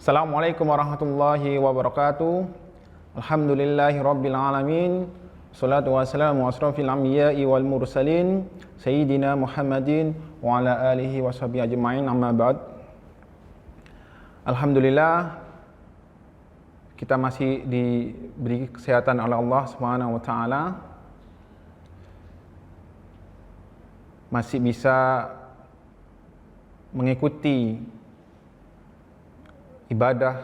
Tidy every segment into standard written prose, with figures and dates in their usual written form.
Assalamualaikum warahmatullahi wabarakatuh. Alhamdulillahi rabbil alamin. Salatu wassalamu asrafil anbiya'i wal mursalin Sayyidina Muhammadin wa ala alihi wa sahbihi ajma'in, amma ba'd. Alhamdulillah, kita masih diberi kesehatan oleh Allah Subhanahu wa taala. Masih bisa mengikuti ibadah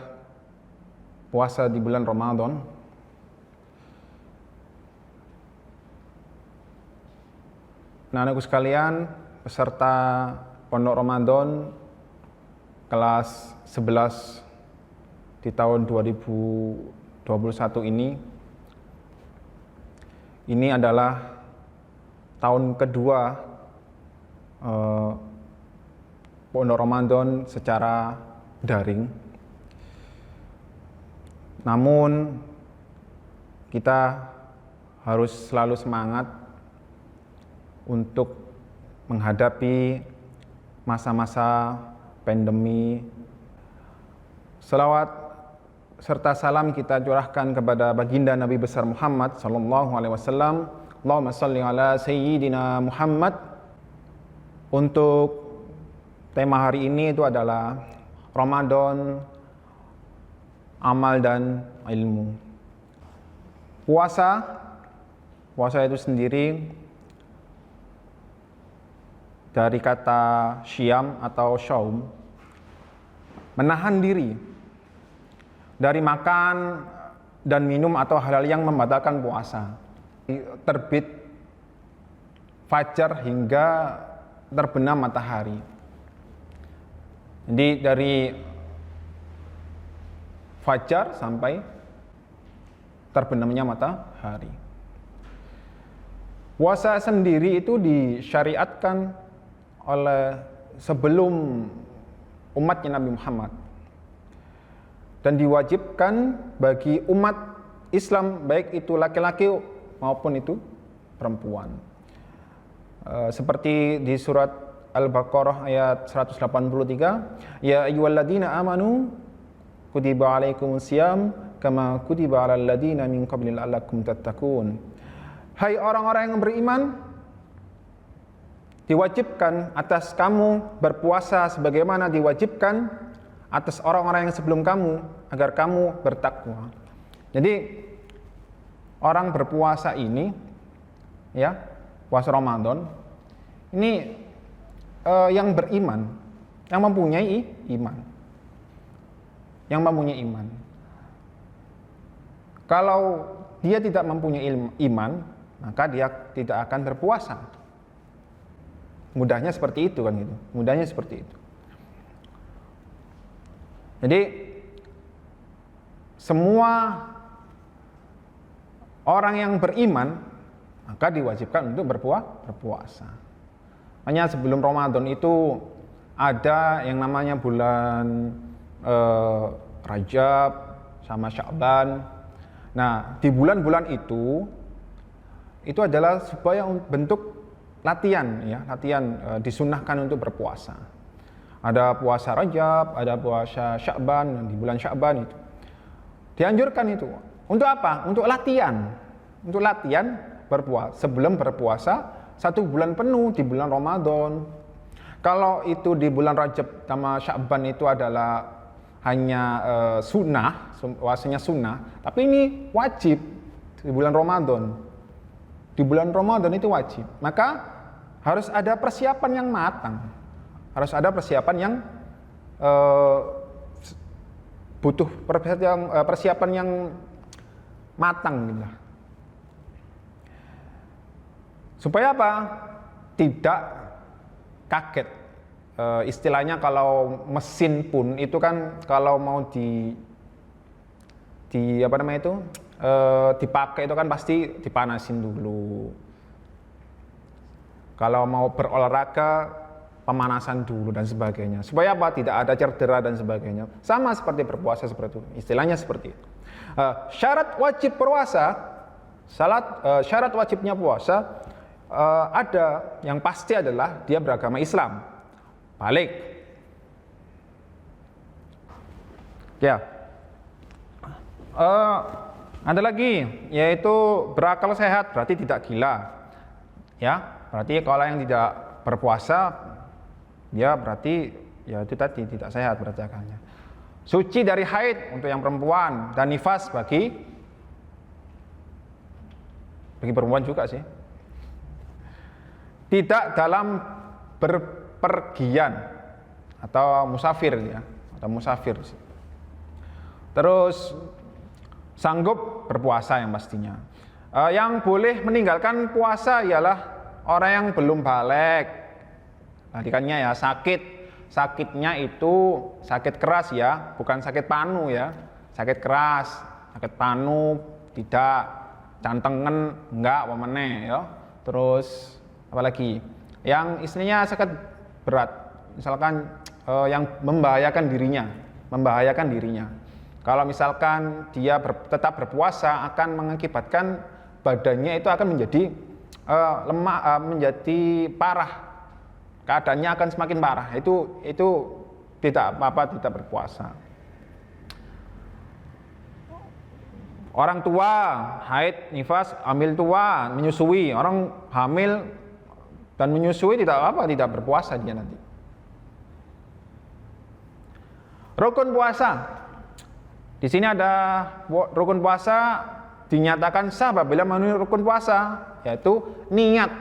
puasa di bulan Ramadan. Nah, anakku sekalian, peserta Pondok Ramadan kelas 11 di tahun 2021 ini adalah tahun kedua Pondok Ramadan secara daring. Namun kita harus selalu semangat untuk menghadapi masa-masa pandemi. Selawat serta salam kita curahkan kepada baginda Nabi besar Muhammad sallallahu alaihi wasallam. Allahumma shalli ala sayyidina Muhammad. Untuk tema hari ini itu adalah Ramadan, amal dan ilmu. Puasa itu sendiri dari kata syam atau syaum, menahan diri dari makan dan minum atau hal-hal yang membatalkan puasa. Terbit fajar hingga terbenam matahari. Jadi dari fajar sampai terbenamnya matahari. Puasa sendiri itu disyariatkan oleh sebelum umatnya Nabi Muhammad dan diwajibkan bagi umat Islam, baik itu laki-laki maupun itu perempuan. Seperti di surat Al-Baqarah ayat 183, ya ayyuhalladzina amanu kutiba alaikumusiyam kama kutiba alal ladzina min qablil la'allakum tattaqun. Hai orang-orang yang beriman, diwajibkan atas kamu berpuasa sebagaimana diwajibkan atas orang-orang yang sebelum kamu agar kamu bertakwa. Jadi orang berpuasa ini, ya, puasa Ramadan ini yang beriman, yang mempunyai iman. Yang mempunyai iman. Kalau dia tidak mempunyai iman, maka dia tidak akan berpuasa. Mudahnya seperti itu kan gitu. Mudahnya seperti itu. Jadi semua orang yang beriman maka diwajibkan untuk berpuasa. Hanya sebelum Ramadan itu ada yang namanya bulan Rajab sama Sya'ban. Nah, di bulan-bulan itu adalah supaya bentuk latihan, ya, disunnahkan untuk berpuasa. Ada puasa Rajab, ada puasa Sya'ban, di bulan Sya'ban itu dianjurkan itu. Untuk apa? Untuk latihan berpuasa. Sebelum berpuasa 1 bulan penuh di bulan Ramadan. Kalau itu di bulan Rajab sama Sya'ban itu adalah hanya sunnah, puasanya sunnah, tapi ini wajib di bulan Ramadan. Di bulan Ramadan itu wajib. Maka harus ada persiapan yang matang. Harus ada persiapan yang butuh persiapan yang matang gitu. Supaya apa? Tidak kaget. Istilahnya kalau mesin pun itu kan kalau mau dipakai itu kan pasti dipanasin dulu. Kalau mau berolahraga, pemanasan dulu dan sebagainya. Supaya apa? Tidak ada cedera dan sebagainya. Sama seperti berpuasa seperti itu. Istilahnya seperti itu. Syarat wajib puasa, syarat wajibnya puasa ada yang pasti adalah dia beragama Islam. Balik. Ya, ada lagi, yaitu berakal sehat, berarti tidak gila. Ya, berarti kalau yang tidak berpuasa, ya berarti ya itu tadi tidak sehat berarti akalnya. Suci dari haid untuk yang perempuan dan nifas bagi perempuan juga sih. Tidak dalam berpergian atau musafir ya, atau musafir. Terus sanggup berpuasa yang pastinya. Yang boleh meninggalkan puasa ialah orang yang belum balik. Tadikannya ya sakitnya itu sakit keras ya, bukan sakit panu ya. Sakit keras, sakit panu tidak, cantengen enggak wamene ya. Terus apalagi yang istilahnya sakit berat, misalkan yang membahayakan dirinya. Kalau misalkan dia tetap berpuasa akan mengakibatkan badannya itu akan menjadi lemah, menjadi parah, keadaannya akan semakin parah. Itu tidak apa-apa tidak berpuasa. Orang tua, haid, nifas, hamil tua, menyusui. Orang hamil dan menyusui tidak apa, tidak berpuasa dia nanti. Rukun puasa. Di sini ada rukun puasa dinyatakan sah apabila memenuhi rukun puasa, yaitu niat.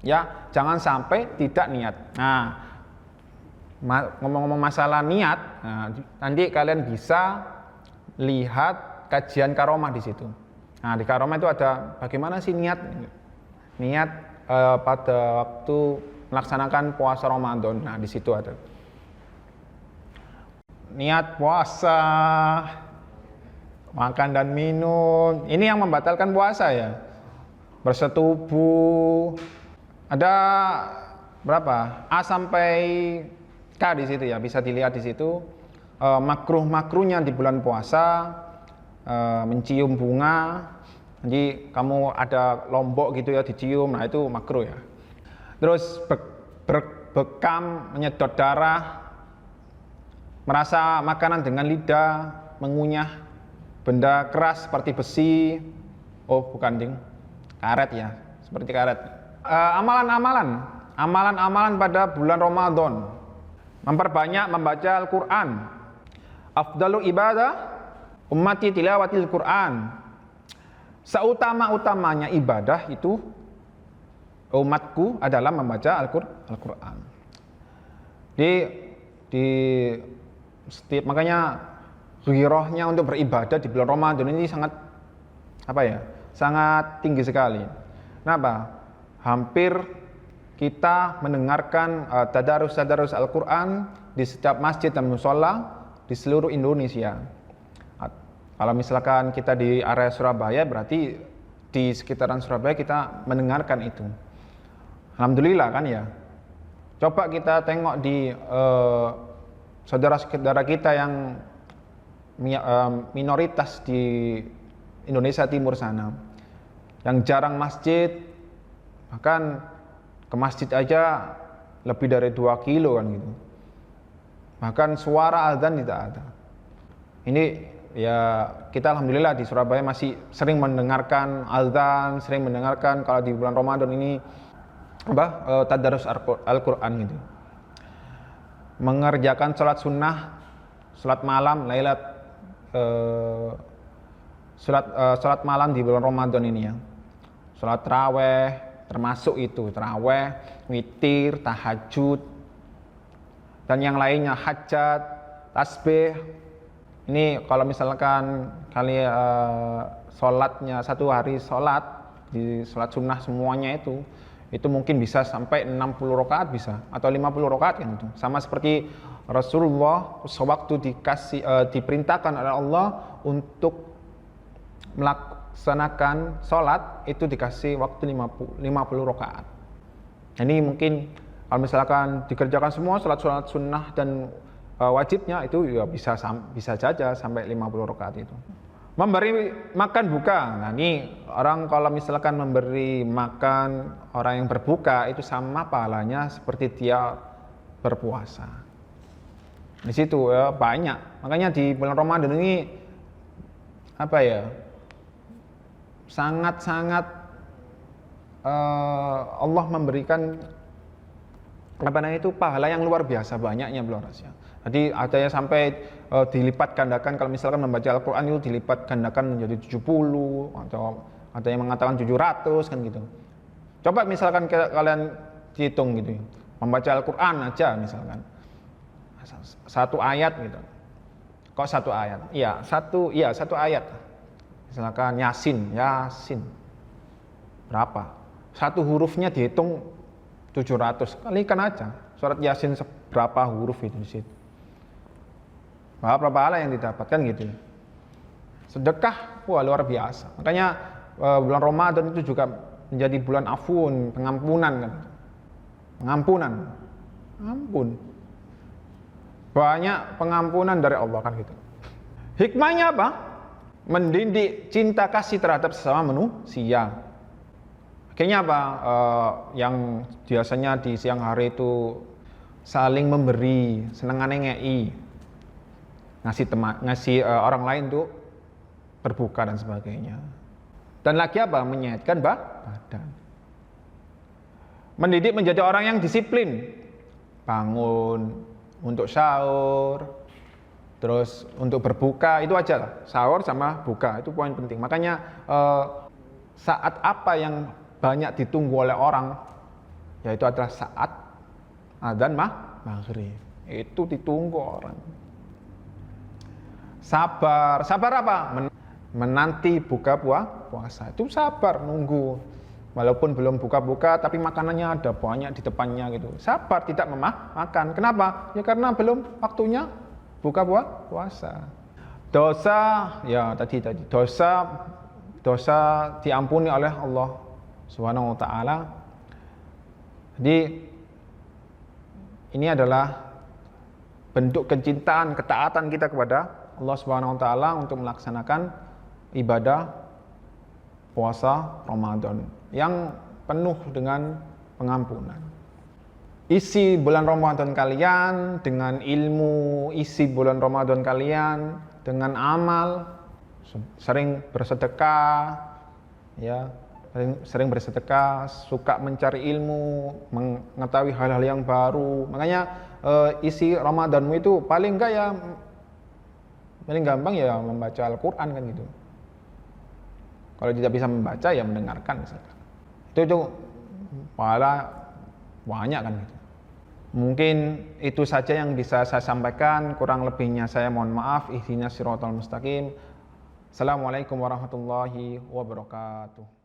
Ya, jangan sampai tidak niat. Nah, ngomong-ngomong masalah niat, nah, nanti kalian bisa lihat kajian karomah di situ. Nah, di karomah itu ada bagaimana sih niat pada waktu melaksanakan puasa Ramadan. Nah, di situ ada niat puasa, makan dan minum, ini yang membatalkan puasa ya. Bersetubuh, ada berapa? A sampai K di situ ya, bisa dilihat di situ. Makruh-makruhnya di bulan puasa, mencium bunga. Jadi kamu ada lombok gitu ya dicium, nah itu makruh ya. Terus bekam, menyedot darah, merasa makanan dengan lidah, mengunyah benda keras seperti besi. Oh bukan ding, karet ya, seperti karet. Amalan-amalan pada bulan Ramadan, memperbanyak membaca Al-Quran. Afdalu ibadah ummati tilawatil Quran. Seutama-utamanya ibadah itu umatku adalah membaca Al-Quran. Makanya ghirahnya untuk beribadah di bulan Ramadan ini sangat sangat tinggi sekali. Kenapa? Hampir kita mendengarkan tadarus Al-Quran di setiap masjid dan mushola di seluruh Indonesia. Kalau misalkan kita di area Surabaya, berarti di sekitaran Surabaya kita mendengarkan itu. Alhamdulillah kan ya. Coba kita tengok di saudara-saudara kita yang minoritas di Indonesia Timur sana, yang jarang masjid, bahkan ke masjid aja lebih dari 2 kilo kan gitu. Bahkan suara azan tidak ada. Ini ya kita alhamdulillah di Surabaya masih sering mendengarkan azan, sering mendengarkan kalau di bulan Ramadan ini tadarus Al-Quran gitu. Mengerjakan sholat sunnah, sholat malam, sholat malam di bulan Ramadan ini ya. Sholat taraweh, termasuk itu taraweh, witir, tahajud, dan yang lainnya, hajat, tasbih. Ini kalau misalkan sholatnya satu hari sholat di sholat sunnah semuanya itu mungkin bisa sampai 60 rakaat bisa, atau 50 rakaat kan itu. Sama seperti Rasulullah sewaktu diperintahkan oleh Allah untuk melaksanakan sholat itu dikasih waktu 50 rakaat. Ini mungkin kalau misalkan dikerjakan semua sholat sunnah dan wajibnya itu ya bisa saja sampai 50 rakaat itu. Memberi makan buka. Nah ini orang kalau misalkan memberi makan orang yang berbuka itu sama pahalanya seperti dia berpuasa. Di situ ya banyak Makanya di bulan Ramadan ini apa ya? Sangat-sangat Allah memberikan apa namanya itu pahala yang luar biasa banyaknya ya. Jadi ada yang sampai dilipat gandakan, kalau misalkan membaca Al-Qur'an itu dilipat gandakan menjadi 70 atau ada yang mengatakan 700 kan gitu. Coba misalkan kalian hitung gitu. Membaca Al-Qur'an aja misalkan. Satu ayat gitu. Kok satu ayat? Satu ayat. Misalkan Yasin. Berapa? Satu hurufnya dihitung 700. Kalikan aja. Surat Yasin seberapa huruf itu di situ. Berapa pahala yang didapatkan gitu. Sedekah, wah luar biasa. Makanya bulan Ramadan itu juga menjadi bulan afun, pengampunan kan. Pengampunan. Ampun. Banyak pengampunan dari Allah kan gitu. Hikmahnya apa? Mendidik cinta kasih terhadap sesama manusia. Akhirnya apa? Yang biasanya di siang hari itu saling memberi, senengan ngei, ngasih orang lain tuh berbuka dan sebagainya. Dan lagi apa? Menyehatkan badan. Mendidik menjadi orang yang disiplin, bangun untuk sahur, terus untuk berbuka itu aja lah. Sahur sama buka itu poin penting. Makanya saat apa yang banyak ditunggu oleh orang, yaitu adalah saat adzan maghrib. Itu ditunggu orang. Sabar apa? Menanti buka puasa. Itu sabar nunggu. Walaupun belum buka-buka, tapi makanannya ada banyak di depannya gitu. Sabar tidak makan. Kenapa? Ya karena belum waktunya buka puasa. Dosa, ya tadi dosa diampuni oleh Allah Subhanahu wa ta'ala. Jadi ini adalah bentuk kecintaan, ketaatan kita kepada Allah Subhanahu wa ta'ala untuk melaksanakan ibadah puasa Ramadan yang penuh dengan pengampunan. Isi bulan Ramadan kalian dengan ilmu, isi bulan Ramadan kalian dengan amal, sering bersedekah, ya, sering bersedekah, suka mencari ilmu, mengetahui hal-hal yang baru. Makanya isi Ramadanmu itu paling gampang ya membaca Al-Qur'an kan gitu. Kalau tidak bisa membaca ya mendengarkan misalkan. Itu pahala banyak kan gitu. Mungkin itu saja yang bisa saya sampaikan, kurang lebihnya saya mohon maaf. Ihdinas siratal mustaqim. Assalamualaikum warahmatullahi wabarakatuh.